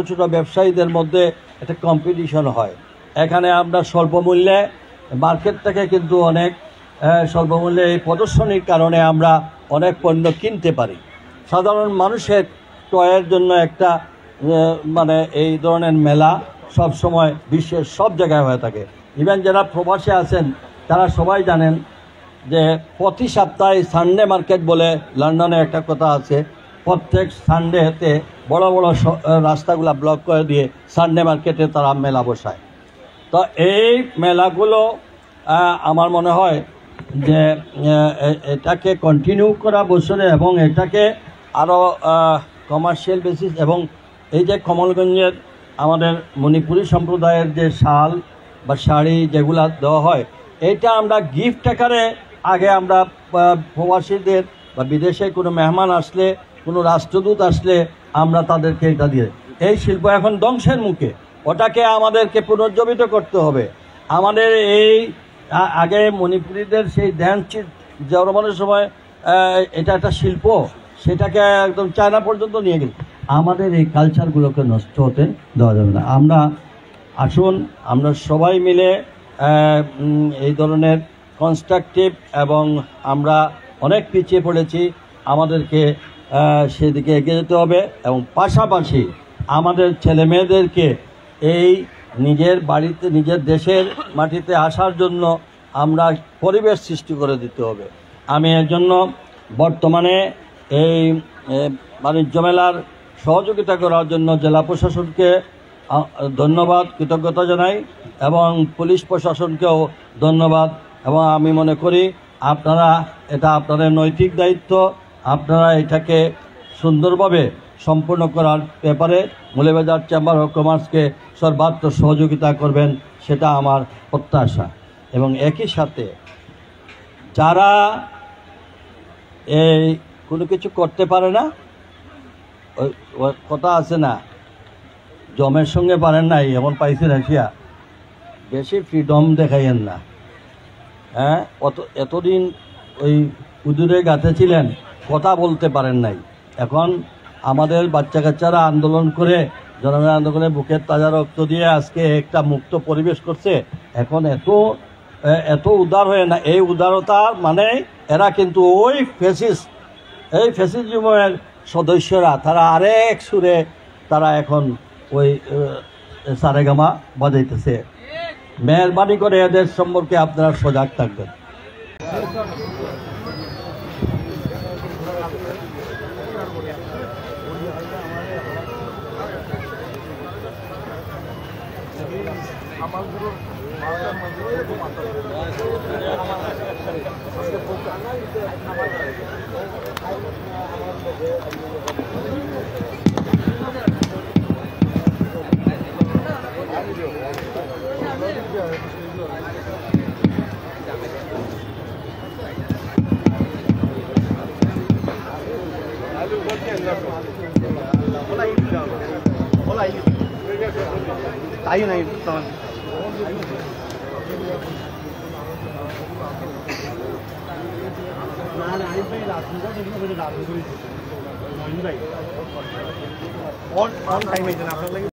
ছোট ব্যবসায়ীদের মধ্যে একটা কম্পিটিশন হয়। এখানে আমরা স্বল্প মূল্যে মার্কেট থেকে কিন্তু অনেক স্বল্প মূল্যে এই প্রদর্শনীর কারণে আমরা অনেক পণ্য কিনতে পারি। সাধারণ মানুষের ক্রয়ের জন্য একটা মানে এই ধরনের মেলা সব সময় বিশ্বের সব জায়গায় হয়ে থাকে। ইভেন যারা প্রবাসী আছেন তারা সবাই জানেন যে প্রতি সপ্তাহে সানডে মার্কেট বলে লন্ডনে একটা কথা আছে, প্রত্যেক সানডেতে বড় বড় রাস্তাগুলো ব্লক করে দিয়ে সানডে মার্কেটে তারা মেলা বসায়। তো এই মেলাগুলো আমার মনে হয় যে এটাকে কন্টিনিউ করা বছরে এবং এটাকে আরও কমার্শিয়াল বেসিস এবং এই যে কমলগঞ্জের আমাদের মণিপুরী সম্প্রদায়ের যে শাল বা শাড়ি যেগুলা দেওয়া হয়, এটা আমরা গিফট আকারে আগে আমরা প্রবাসীদের বা বিদেশে কোনো মেহমান আসলে, কোনো রাষ্ট্রদূত আসলে আমরা তাদেরকে এটা দিয়ে, এই শিল্প এখন ধ্বংসের মুখে, ওটাকে আমাদেরকে পুনর্জীবিত করতে হবে। আমাদের এই আগে মণিপুরীদের সেই ড্যান্স জন্মানোর সময় এটা একটা শিল্প, সেটাকে একদম চায়না পর্যন্ত নিয়ে গেল। আমাদের এই কালচারগুলোকে নষ্ট হতে দেওয়া যাবে না। আমরা আসুন আমরা সবাই মিলে এই ধরনের কনস্ট্রাকটিভ, এবং আমরা অনেক পিছিয়ে পড়েছি, আমাদেরকে সেদিকে এগিয়ে যেতে হবে এবং পাশাপাশি আমাদের ছেলে মেয়েদেরকে এই নিজের বাড়িতে নিজের দেশের মাটিতে আসার জন্য আমরা পরিবেশ সৃষ্টি করে দিতে হবে। আমি এর জন্য বর্তমানে এই বাণিজ্য মেলার সহযোগিতা করার জন্য জেলা প্রশাসনকে ধন্যবাদ, কৃতজ্ঞতা জানাই এবং পুলিশ প্রশাসনকেও ধন্যবাদ। এবং আমি মনে করি আপনারা এটা আপনাদের নৈতিক দায়িত্ব, আপনারা এটাকে সুন্দরভাবে সম্পূর্ণ করার ব্যাপারে মৌলভীবাজার চেম্বার অফ কমার্সকে সর্বাত্মক সহযোগিতা করবেন, সেটা আমার প্রত্যাশা। এবং একই সাথে যারা এই কোনো কিছু করতে পারে না, ওই কথা আছে না, জমের সঙ্গে পারেন নাই এমন পাইছে রাশিয়া, বেশি ফ্রিডম দেখাইয়েন না। হ্যাঁ, এতদিন ওই উদুরে গাতে ছিলেন, কথা বলতে পারেন নাই। এখন আমাদের বাচ্চা কাচ্চারা আন্দোলন করে, জনগণের আন্দোলনে বুকের তাজা রক্ত দিয়ে আজকে একটা মুক্ত পরিবেশ করছে। এখন এত উদার হয়ে না, এই উদারতার মানে এরা কিন্তু ওই ফ্যাসিজমের সদস্যরা, তারা আরেক সুরে তারা এখন ওই সারেগামা বাজাইতেছে। মেহরবানি করে এদের সম্পর্কে আপনারা সজাগ থাকবেন। tayo na yun. On time ay din আপনার লাগে